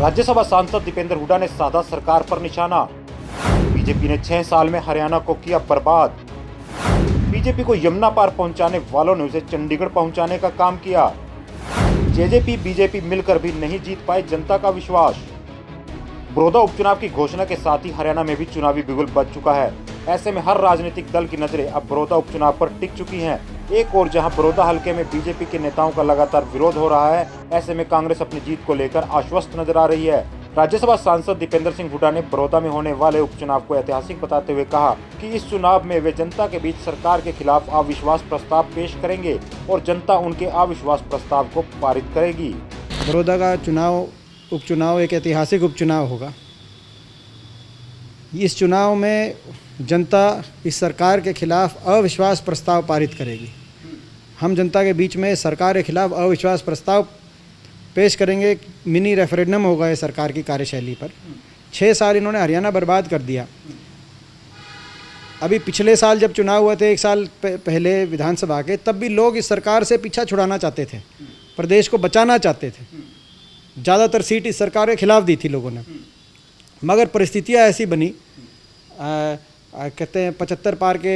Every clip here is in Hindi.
राज्यसभा सांसद दीपेंद्र हुड्डा ने साधा सरकार पर निशाना। बीजेपी ने 6 साल में हरियाणा को किया बर्बाद। बीजेपी को यमुना पार पहुंचाने वालों ने उसे चंडीगढ़ पहुंचाने का काम किया। जेजेपी बीजेपी मिलकर भी नहीं जीत पाए जनता का विश्वास। बड़ौदा उपचुनाव की घोषणा के साथ ही हरियाणा में भी चुनावी बिगुल बज चुका है। ऐसे में हर राजनीतिक दल की नजरें अब बड़ौदा उपचुनाव पर टिक चुकी हैं। एक और जहां बड़ौदा हलके में बीजेपी के नेताओं का लगातार विरोध हो रहा है, ऐसे में कांग्रेस अपनी जीत को लेकर आश्वस्त नजर आ रही है। राज्यसभा सांसद दीपेंद्र सिंह हुड्डा ने बड़ौदा में होने वाले उपचुनाव को ऐतिहासिक बताते हुए कहा कि इस चुनाव में वे जनता के बीच सरकार के खिलाफ अविश्वास प्रस्ताव पेश करेंगे और जनता उनके अविश्वास प्रस्ताव को पारित करेगी। बड़ौदा का उपचुनाव एक ऐतिहासिक उपचुनाव होगा। इस चुनाव में जनता इस सरकार के खिलाफ अविश्वास प्रस्ताव पारित करेगी। हम जनता के बीच में सरकार के खिलाफ अविश्वास प्रस्ताव पेश करेंगे। मिनी रेफरेंडम होगा ये सरकार की कार्यशैली पर। 6 साल इन्होंने हरियाणा बर्बाद कर दिया। अभी पिछले साल जब चुनाव हुए थे 1 साल पहले विधानसभा के, तब भी लोग इस सरकार से पीछा छुड़ाना चाहते थे, प्रदेश को बचाना चाहते थे। ज़्यादातर सीट इस सरकार के खिलाफ दी थी लोगों ने, मगर परिस्थितियाँ ऐसी बनी, कहते हैं 75 पार के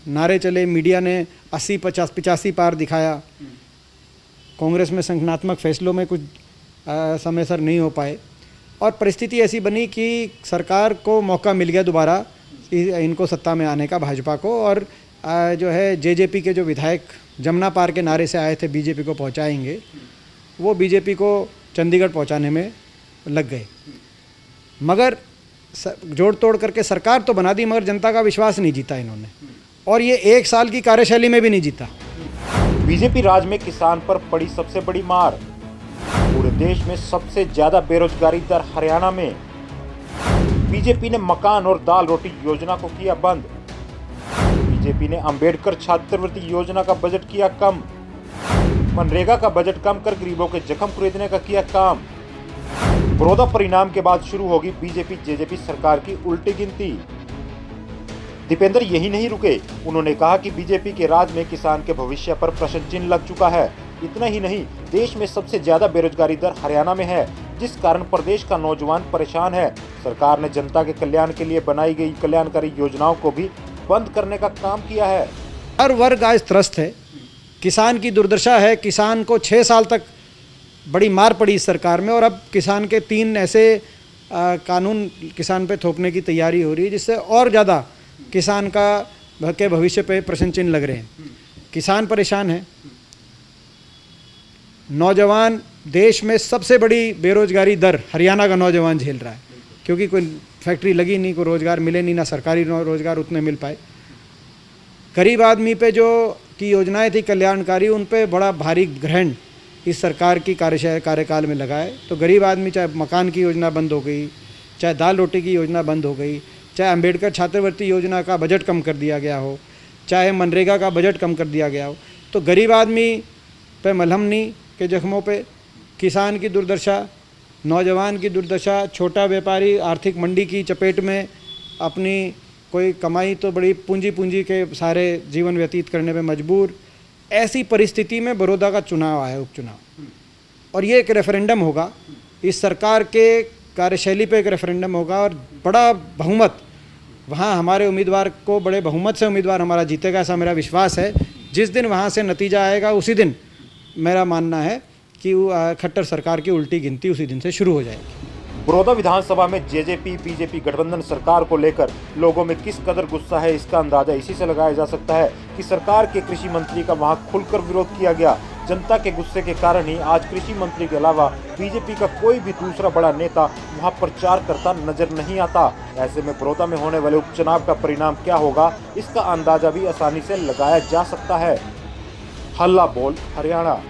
नारे चले, मीडिया ने 80, 50, 85 पार दिखाया। कांग्रेस में संगठनात्मक फैसलों में कुछ समय सर नहीं हो पाए और परिस्थिति ऐसी बनी कि सरकार को मौका मिल गया दोबारा इनको सत्ता में आने का, भाजपा को। और जो है जेजेपी के जो विधायक जमुना पार के नारे से आए थे बीजेपी को पहुंचाएंगे, वो बीजेपी को चंडीगढ़ पहुंचाने में लग गए। मगर जोड़ तोड़ करके सरकार तो बना दी, मगर जनता का विश्वास नहीं जीता इन्होंने, और ये 1 साल की कार्यशैली में भी नहीं जीता। बीजेपी राज में किसान पर पड़ी सबसे बड़ी मार। पूरे देश में सबसे ज्यादा बेरोजगारी दर हरियाणा में। बीजेपी ने मकान और दाल रोटी योजना को किया बंद। बीजेपी ने अंबेडकर छात्रवृत्ति योजना का बजट किया कम। मनरेगा का बजट कम कर गरीबों के जख्म खरीदने का किया काम। बड़ौदा परिणाम के बाद शुरू होगी बीजेपी जेजेपी सरकार की उल्टी गिनती। दीपेंद्र यही नहीं रुके, उन्होंने कहा कि बीजेपी के राज में किसान के भविष्य पर प्रश्न चिन्ह लग चुका है। इतना ही नहीं, देश में सबसे ज्यादा बेरोजगारी दर हरियाणा में है, जिस कारण प्रदेश का नौजवान परेशान है। सरकार ने जनता के कल्याण के लिए बनाई गई कल्याणकारी योजनाओं को भी बंद करने का काम किया है। हर वर्ग आज त्रस्त है, किसान की दुर्दशा है। किसान को 6 साल तक बड़ी मार पड़ी इस सरकार में, और अब किसान के 3 ऐसे कानून किसान पे थोपने की तैयारी हो रही है, जिससे और ज़्यादा किसान के भविष्य पे प्रश्न चिन्ह लग रहे हैं। किसान परेशान है। नौजवान, देश में सबसे बड़ी बेरोजगारी दर हरियाणा का नौजवान झेल रहा है, क्योंकि कोई फैक्ट्री लगी नहीं, कोई रोज़गार मिले नहीं, ना सरकारी रोज़गार उतने मिल पाए। गरीब आदमी पे जो की योजनाएं थी कल्याणकारी, उन पे बड़ा भारी ग्रहण इस सरकार की कार्यकाल में लगा है। तो गरीब आदमी, चाहे मकान की योजना बंद हो गई, चाहे दाल रोटी की योजना बंद हो गई, चाहे अंबेडकर छात्रवृत्ति योजना का बजट कम कर दिया गया हो, चाहे मनरेगा का बजट कम कर दिया गया हो, तो गरीब आदमी पे मलहमनी के जख्मों पे किसान की दुर्दशा, नौजवान की दुर्दशा, छोटा व्यापारी आर्थिक मंडी की चपेट में अपनी कोई कमाई तो बड़ी पूंजी के सारे जीवन व्यतीत करने में मजबूर। ऐसी परिस्थिति में बड़ौदा का चुनाव आया, उपचुनाव, और ये एक रेफरेंडम होगा। इस सरकार के कार्यशैली पे एक रेफरेंडम होगा, और बड़ा बहुमत वहाँ हमारे उम्मीदवार को, बड़े बहुमत से उम्मीदवार हमारा जीतेगा, ऐसा मेरा विश्वास है। जिस दिन वहाँ से नतीजा आएगा, उसी दिन मेरा मानना है कि खट्टर सरकार की उल्टी गिनती उसी दिन से शुरू हो जाएगी। बड़ौदा विधानसभा में जेजेपी बीजेपी गठबंधन सरकार को लेकर लोगों में किस कदर गुस्सा है, इसका अंदाजा इसी से लगाया जा सकता है कि सरकार के कृषि मंत्री का वहां खुलकर विरोध किया गया। जनता के गुस्से के कारण ही आज कृषि मंत्री के अलावा बीजेपी का कोई भी दूसरा बड़ा नेता वहां प्रचार करता नजर नहीं आता। ऐसे में बड़ौदा में होने वाले उपचुनाव का परिणाम क्या होगा, इसका अंदाजा भी आसानी से लगाया जा सकता है। हल्ला बोल हरियाणा।